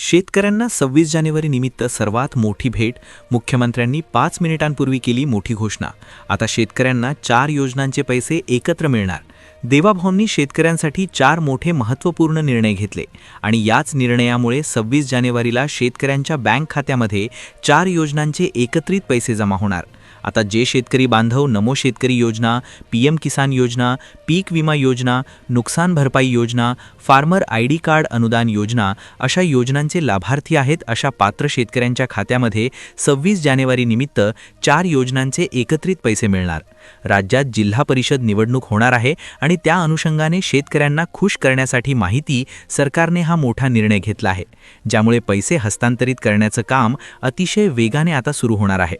शेतकऱ्यांना 26 जानेवारी निमित्त सर्वात मोठी भेट. मुख्यमंत्र्यांनी 5 मिनिटांपूर्वी केली मोठी घोषणा. आता शेतकऱ्यांना 4 योजनांचे पैसे एकत्र मिळणार. देवाभाऊंनी शेतकऱ्यांसाठी 4 मोठे महत्त्वपूर्ण निर्णय घेतले आणि याच निर्णयामुळे 26 जानेवारीला शेतकऱ्यांच्या बँक खात्यामध्ये 4 योजनांचे एकत्रित पैसे जमा होणार. आता जे शेतकरी बांधव नमो शेतकरी योजना, PM किसान योजना, पीक विमा योजना, नुकसान भरपाई योजना, फार्मर ID कार्ड अनुदान योजना अशा योजनांचे लाभार्थी आहेत, अशा पात्र शेतकऱ्यांच्या खात्यामध्ये 26 जानेवारी निमित्त 4 योजनांचे एकत्रित पैसे मिळणार. राज्यात जिल्हा परिषद निवडणूक होणार आहे आणि त्या अनुषंगाने शेतकऱ्यांना खुश करण्यासाठी माहिती सरकारने हा मोठा निर्णय घेतला आहे, ज्यामुळे पैसे हस्तांतरित करण्याचं काम अतिशय वेगाने आता सुरू होणार आहे.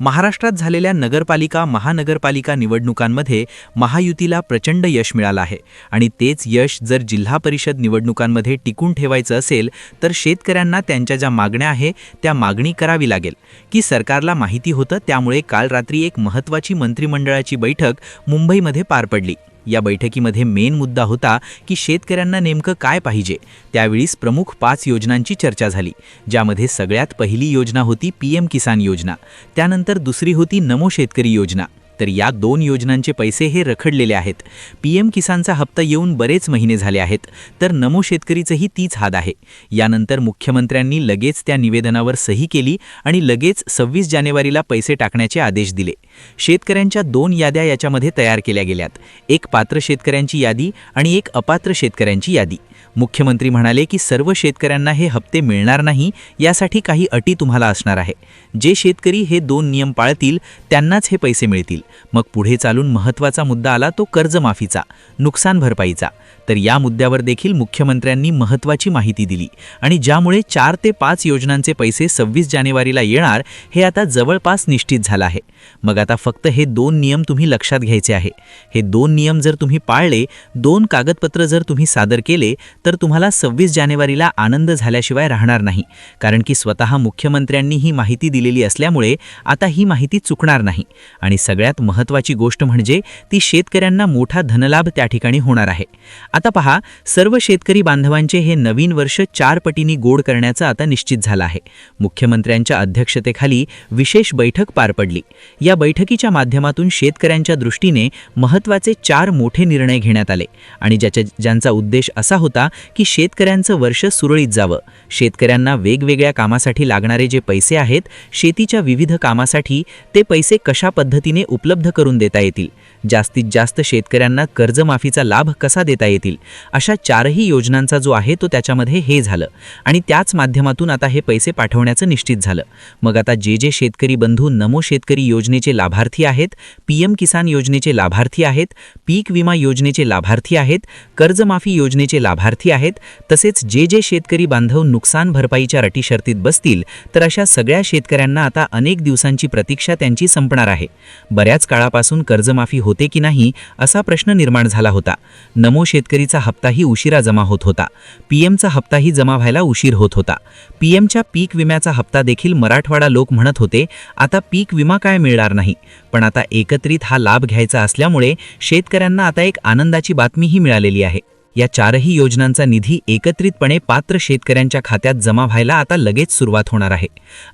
महाराष्ट्रात झालेल्या नगरपालिका महानगरपालिका निवडणुकांमध्ये महायुतीला प्रचंड यश मिळालं आहे आणि तेच यश जर जिल्हा परिषद निवडणुकांमध्ये टिकून ठेवायचं असेल तर शेतकऱ्यांना त्यांच्या ज्या मागण्या आहे त्या मागणी करावी लागेल की सरकारला माहिती होतं. त्यामुळे काल रात्री एक महत्त्वाची मंत्रिमंडळाची बैठक मुंबईमध्ये पार पडली. या बैठकीमध्ये मेन मुद्दा होता की शेतकऱ्यांना नेमकं काय पाहिजे. त्यावेळीस प्रमुख 5 योजनांची चर्चा झाली, ज्यामध्ये सगळ्यात पहिली योजना होती PM किसान योजना. त्यानंतर दुसरी होती नमो शेतकरी योजना. तर या 2 योजनांचे पैसे हे रखडलेले आहेत. PM किसानचा हप्ता येऊन बरेच महिने झाले आहेत, तर नमो शेतकरीचंही तीच हाद आहे. यानंतर मुख्यमंत्र्यांनी लगेच त्या निवेदनावर सही केली आणि लगेच 26 जानेवारीला पैसे टाकण्याचे आदेश दिले. शेतकऱ्यांच्या 2 याद्या याच्यामध्ये तयार केल्या गेल्यात, एक पात्र शेतकऱ्यांची यादी आणि एक अपात्र शेतकऱ्यांची यादी. मुख्यमंत्री म्हणाले की सर्व शेतकऱ्यांना हे हप्ते मिळणार नाही, यासाठी काही अटी तुम्हाला असणार आहे. जे शेतकरी हे 2 नियम पाळतील त्यांनाच हे पैसे मिळतील. मग पुढे चालून महत्त्वाचा मुद्दा आला तो कर्जमाफीचा, नुकसान भरपाईचा. तर या मुद्द्यावर देखील मुख्यमंत्र्यांनी महत्त्वाची माहिती दिली आणि ज्यामुळे 4 ते 5 योजनांचे पैसे 26 जानेवारीला येणार हे आता जवळपास निश्चित झालं आहे. मग आता फक्त हे 2 नियम तुम्ही लक्षात घ्यायचे आहे. हे 2 नियम जर तुम्ही पाळले, 2 कागदपत्र जर तुम्ही सादर केले तर तुम्हाला 26 जानेवारीला आनंद झाल्याशिवाय राहणार नाही. कारण की स्वतः मुख्यमंत्र्यांनी ही माहिती दिलेली असल्यामुळे आता ही माहिती चुकणार नाही. आणि सगळ्यात महत्त्वाची गोष्ट म्हणजे ती शेतकऱ्यांना मोठा धनलाभ त्या ठिकाणी होणार आहे. आता पहा, सर्व शेतकरी बांधवांचे हे नवीन वर्ष 4 पटींनी गोड करण्याचं आता निश्चित झालं आहे. मुख्यमंत्र्यांच्या अध्यक्षतेखाली विशेष बैठक पार पडली. या बैठकीच्या माध्यमातून शेतकऱ्यांच्या दृष्टीने महत्त्वाचे 4 मोठे निर्णय घेण्यात आले आणि ज्यांचा उद्देश असा होता की शेतकऱ्यांचं वर्ष सुरळीत जावं. शेतकऱ्यांना वेगवेगळ्या कामासाठी लागणारे जे पैसे आहेत, शेतीच्या विविध कामासाठी ते पैसे कशा पद्धतीने उपलब्ध करून देता येतील, जास्तीत जास्त शेतकऱ्यांना कर्जमाफीचा लाभ कसा देता येतील, अशा 4ही योजनांचा जो आहे तो त्याच्यामध्ये हे झालं आणि त्याच माध्यमातून आता हे पैसे पाठवण्याचं निश्चित झालं. मग आता जे शेतकरी बंधू नमो शेतकरी योजनेचे लाभार्थी आहेत, PM किसान योजनेचे लाभार्थी आहेत, पीक विमा योजनेचे लाभार्थी आहेत, कर्जमाफी योजनेचे लाभार्थी आहेत, तसेच जे शेतकरी बांधव नुकसान भरपाईच्या अटी शर्तीत बसतील, तर अशा सगळ्या शेतकऱ्यांना आता अनेक दिवसांची प्रतीक्षा त्यांची संपणार आहे. बऱ्याच काळापासून कर्जमाफी होते की नाही असा प्रश्न निर्माण झाला होता. नमो शेतकरीचा हप्ताही उशिरा जमा होत होता. PMचा हप्ताही जमा व्हायला उशीर होत होता. PMच्या पीक विम्याचा हप्ता देखील मराठवाडा लोक म्हणत होते आता पीक विमा काय मिळणार नाही. पण आता एकत्रित हा लाभ घ्यायचा असल्यामुळे शेतकऱ्यांना आता एक आनंदाची बातमीही मिळालेली आहे. या 4ही योजनांचा निधी एकत्रितपणे पात्र शेतकऱ्यांच्या खात्यात जमा व्हायला आता लगेच सुरुवात होणार आहे.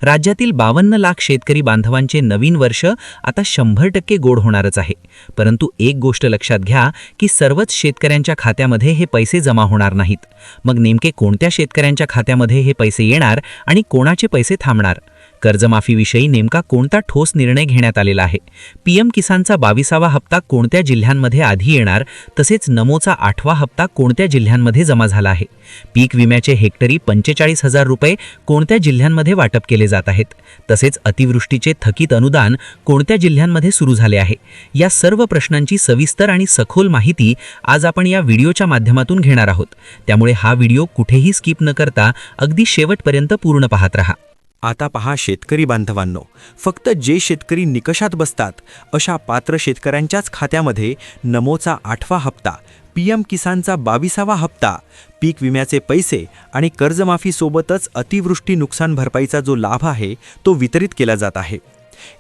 राज्यातील 52 लाख शेतकरी बांधवांचे नवीन वर्ष आता 100% गोड होणारच आहे. परंतु एक गोष्ट लक्षात घ्या की सर्वच शेतकऱ्यांच्या खात्यामध्ये हे पैसे जमा होणार नाहीत. मग नेमके कोणत्या शेतकऱ्यांच्या खात्यामध्ये हे पैसे येणार आणि कोणाचे पैसे थांबणार? कर्जमाफीविषयी नेमका कोणता ठोस निर्णय घेण्यात आलेला आहे? PM किसानचा 22वा हप्ता कोणत्या जिल्ह्यांमध्ये आधी येणार, तसेच नमोचा 8वा हप्ता कोणत्या जिल्ह्यांमध्ये जमा झाला आहे? पीक विम्याचे हेक्टरी 45,000 रुपये कोणत्या जिल्ह्यांमध्ये वाटप केले जात आहेत? तसेच अतिवृष्टीचे थकीत अनुदान कोणत्या जिल्ह्यांमध्ये सुरू झाले आहे? या सर्व प्रश्नांची सविस्तर आणि सखोल माहिती आज आपण या व्हिडिओच्या माध्यमातून घेणार आहोत. त्यामुळे हा व्हिडिओ कुठेही स्किप न करता अगदी शेवटपर्यंत पूर्ण पाहत रहा. आता पहा शेतकरी बांधवांनो, फक्त जे शेतकरी निकषात बसतात अशा पात्र शेतकऱ्यांच्याच खात्यामध्ये नमोचा 8वा हप्ता, PM किसानचा 22वा हप्ता, पीक विम्याचे पैसे आणि कर्जमाफीसोबतच अतिवृष्टी नुकसान भरपाईचा जो लाभ आहे तो वितरित केला जात आहे.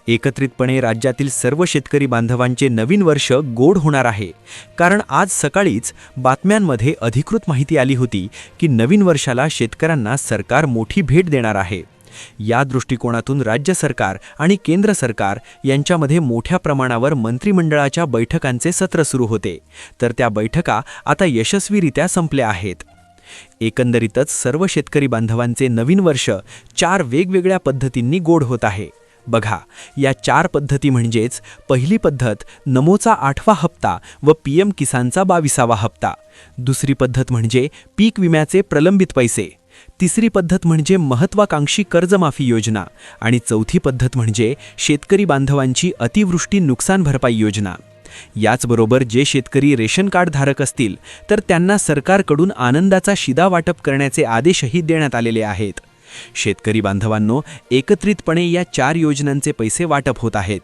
एकत्रितपणे राज्यातील सर्व शेतकरी बांधवांचे नवीन वर्ष गोड होणार आहे, कारण आज सकाळीच बातम्यांमध्ये अधिकृत माहिती आली होती की नवीन वर्षाला शेतकऱ्यांना सरकार मोठी भेट देणार आहे. या दृष्टिकोनातून राज्य सरकार आणि केंद्र सरकार यांच्यामध्ये मोठ्या प्रमाणावर मंत्रिमंडळाच्या बैठकांचे सत्र सुरू होते, तर त्या बैठका आता यशस्वीरित्या संपल्या आहेत. एकंदरीतच सर्व शेतकरी बांधवांचे नवीन वर्ष 4 वेगवेगळ्या पद्धतींनी गोड होत आहे. बघा, या 4 पद्धती म्हणजेच पहिली पद्धत नमोचा 8वा हप्ता व पीएम किसानचा 22वा हप्ता. दुसरी पद्धत म्हणजे पीक विम्याचे प्रलंबित पैसे. तिसरी पद्धत म्हणजे महत्त्वाकांक्षी कर्जमाफी योजना आणि चौथी पद्धत म्हणजे शेतकरी बांधवांची अतिवृष्टी नुकसान भरपाई योजना. याचबरोबर जे शेतकरी रेशन कार्ड धारक असतील तर त्यांना सरकारकडून आनंदाचा शिधा वाटप करण्याचे आदेशही देण्यात आलेले आहेत. शेतकरी बांधवांनो, एकत्रितपणे या 4 योजनांचे पैसे वाटप होत आहेत.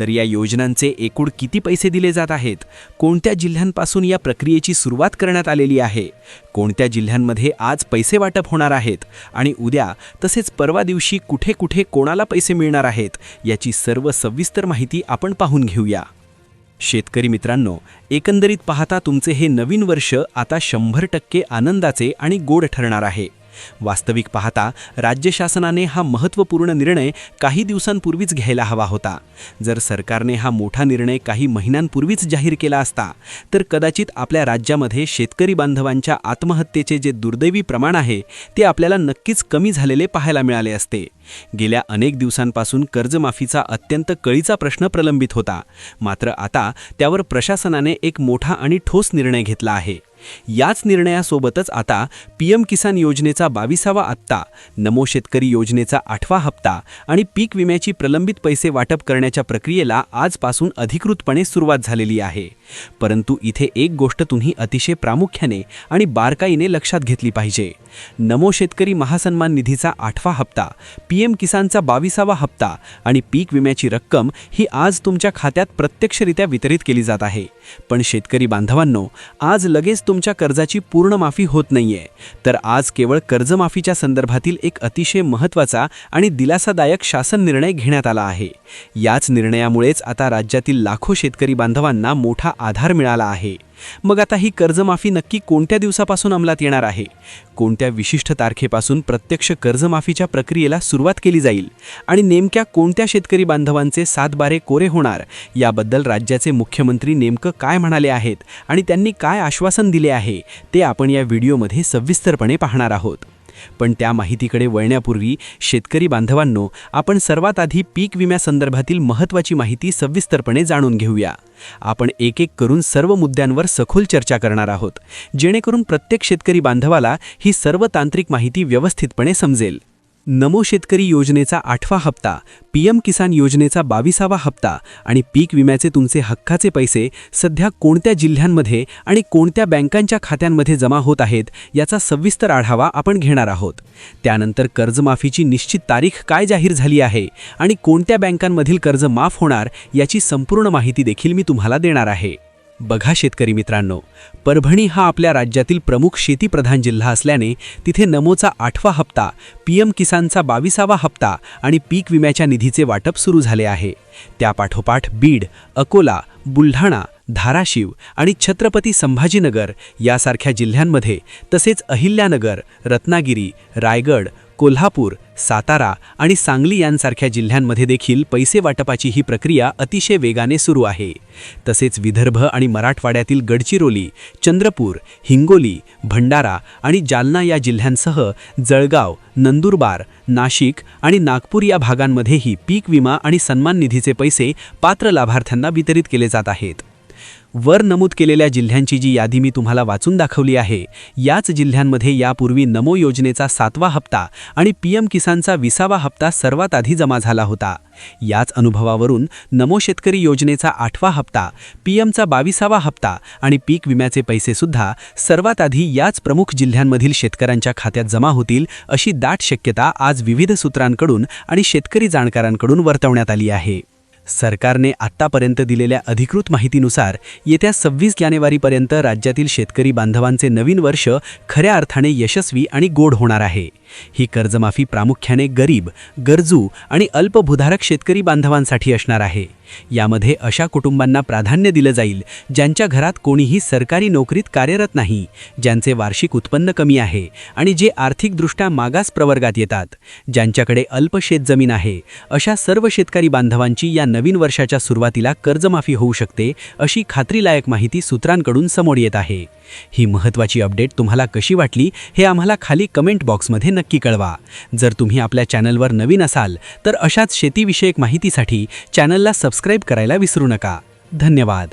तर या योजनांचे एकूण किती पैसे दिले जात आहेत, कोणत्या जिल्ह्यांपासून या प्रक्रियेची सुरुवात करण्यात आलेली आहे, कोणत्या जिल्ह्यांमध्ये आज पैसे वाटप होणार आहेत आणि उद्या तसेच परवा दिवशी कुठे कुठे कोणाला पैसे मिळणार आहेत, याची सर्व सविस्तर माहिती आपण पाहून घेऊया. शेतकरी मित्रांनो, एकंदरीत पाहता तुमचे हे नवीन वर्ष आता 100% आनंदाचे आणि गोड ठरणार आहे. वास्तविक पाहता राज्य शासनाने हा महत्त्वपूर्ण निर्णय काही दिवसांपूर्वीच घ्यायला हवा होता. जर सरकारने हा मोठा निर्णय काही महिन्यांपूर्वीच जाहीर केला असता तर कदाचित आपल्या राज्यामध्ये शेतकरी बांधवांच्या आत्महत्येचे जे दुर्दैवी प्रमाण आहे ते आपल्याला नक्कीच कमी झालेले पाहायला मिळाले असते. गेल्या अनेक दिवसांपासून कर्जमाफीचा अत्यंत कळीचा प्रश्न प्रलंबित होता, मात्र आता त्यावर प्रशासनाने एक मोठा आणि ठोस निर्णय घेतला आहे. याच निर्णयासोबतच आता पीएम किसान योजनेचा 22वा हप्ता, नमो शेतकरी योजनेचा 8वा हप्ता आणि पीक विम्याची प्रलंबित पैसे वाटप करण्याच्या प्रक्रियेला आजपासून अधिकृतपणे सुरुवात झालेली आहे. परंतु इथे एक गोष्ट तुम्ही अतिशय प्रामुख्याने आणि बारकाईने लक्षात घेतली पाहिजे. नमो शेतकरी महासन्मान निधीचा 8वा हप्ता, पीएम किसानचा 22वा हप्ता आणि पीक विम्याची रक्कम ही आज तुमच्या खात्यात प्रत्यक्षरित्या वितरित केली जात आहे. पण शेतकरी बांधवांनो, आज लगेच तुमच्या कर्जाची पूर्ण माफी होत नाहीये, तर आज केवळ कर्जमाफीच्या संदर्भातील एक अतिशय महत्त्वाचा आणि दिलासादायक शासन निर्णय घेण्यात आला आहे. याच निर्णयामुळेच आता राज्यातील लाखो शेतकरी बांधवांना मोठा आधार मिळाला आहे. मग आता ही कर्जमाफी नक्की कोणत्या दिवसापासून अंमलात येणार आहे, कोणत्या विशिष्ट तारखेपासून प्रत्यक्ष कर्जमाफीच्या प्रक्रियेला सुरुवात केली जाईल आणि नेमक्या कोणत्या शेतकरी बांधवांचे 7/12 कोरे होणार, याबद्दल राज्याचे मुख्यमंत्री नेमकं काय म्हणाले आहेत आणि त्यांनी काय आश्वासन दिले आहे ते आपण या व्हिडिओमध्ये सविस्तरपणे पाहणार आहोत. पण त्या माहितीकडे वळण्यापूर्वी शेतकरी बांधवांनो, आपण सर्वात आधी पीक विम्यासंदर्भातील महत्त्वाची माहिती सविस्तरपणे जाणून घेऊया. आपण एक एक करून सर्व मुद्द्यांवर सखोल चर्चा करणार आहोत, जेणेकरून प्रत्येक शेतकरी बांधवाला ही सर्व तांत्रिक माहिती व्यवस्थितपणे समजेल. नमो शेतकरी योजनेचा 8वा हप्ता, पीएम किसान योजनेचा 22वा हप्ता आणि पीक विम्याचे तुमचे हक्काचे पैसे सध्या कोणत्या जिल्ह्यांमध्ये आणि कोणत्या बँकांच्या खात्यांमध्ये जमा होत आहेत याचा सविस्तर आढावा आपण घेणार आहोत. त्यानंतर कर्जमाफीची निश्चित तारीख काय जाहीर झाली आहे आणि कोणत्या बँकांमधील कर्ज माफ होणार याची संपूर्ण माहिती देखील मी तुम्हाला देणार आहे. बघा शेतकरी मित्रांनो, परभणी हा आपल्या राज्यातील प्रमुख शेतीप्रधान जिल्हा असल्याने तिथे नमोचा 8वा हप्ता, पीएम किसानचा 22वा हप्ता आणि पीक विम्याच्या निधीचे वाटप सुरू झाले आहे. त्यापाठोपाठ बीड, अकोला, बुलढाणा, धाराशिव आणि छत्रपती संभाजीनगर यासारख्या जिल्ह्यांमध्ये, तसेच अहिल्यानगर, रत्नागिरी, रायगड, कोल्हापूर, सातारा आणि सांगली यांसारख्या जिल्ह्यांमध्ये देखील पैसे वाटपाची ही प्रक्रिया अतिशय वेगाने सुरू आहे. तसेच विदर्भ आणि मराठवाड्यातील गडचिरोली, चंद्रपूर, हिंगोली, भंडारा आणि जालना या जिल्ह्यांसह जळगाव, नंदुरबार, नाशिक आणि नागपूर या भागांमध्येही पीक विमा आणि सन्मान निधीचे पैसे पात्र लाभार्थ्यांना वितरित केले जात आहेत. वर नमूद केलेल्या जिल्ह्यांची जी यादी मी तुम्हाला वाचून दाखवली आहे, याच जिल्ह्यांमध्ये यापूर्वी नमो योजनेचा 7वा हप्ता आणि पीएम किसानचा 20वा हप्ता सर्वात आधी जमा झाला होता. याच अनुभवावरून नमो शेतकरी योजनेचा 8वा हप्ता, पीएमचा 22वा हप्ता आणि पीक विम्याचे पैसेसुद्धा सर्वात आधी याच प्रमुख जिल्ह्यांमधील शेतकऱ्यांच्या खात्यात जमा होतील अशी दाट शक्यता आज विविध सूत्रांकडून आणि शेतकरी जाणकारांकडून वर्तवण्यात आली आहे. सरकारने आत्तापर्यंत दिलेल्या अधिकृत माहितीनुसार येत्या 26 जानेवारीपर्यंत राज्यातील शेतकरी बांधवांचे नवीन वर्ष खऱ्या अर्थाने यशस्वी आणि गोड होणार आहे. ही कर्जमाफी प्रामुख्याने गरीब, गरजू आणि अल्पभूधारक शेतकरी बांधवांसाठी असणार आहे. यामध्ये अशा कुटुंबांना प्राधान्य दिलं जाईल ज्यांच्या घरात कोणीही सरकारी नोकरीत कार्यरत नाही, ज्यांचे वार्षिक उत्पन्न कमी आहे आणि जे आर्थिकदृष्ट्या मागास प्रवर्गात येतात, ज्यांच्याकडे अल्प शेतजमीन आहे. अशा सर्व शेतकरी बांधवांची या नवीन वर्षाच्या सुरुवातीला कर्जमाफी होऊ शकते, अशी खात्रीलायक माहिती सूत्रांकडून समोर येत आहे. ही महत्त्वाची अपडेट तुम्हाला कशी वाटली हे आम्हाला खाली कमेंट बॉक्समध्ये नक्की कळवा. जर तुम्ही आपल्या चॅनलवर नवीन असाल तर अशाच शेतीविषयक माहितीसाठी चॅनलला सबस्क्राईब करायला विसरू नका. धन्यवाद.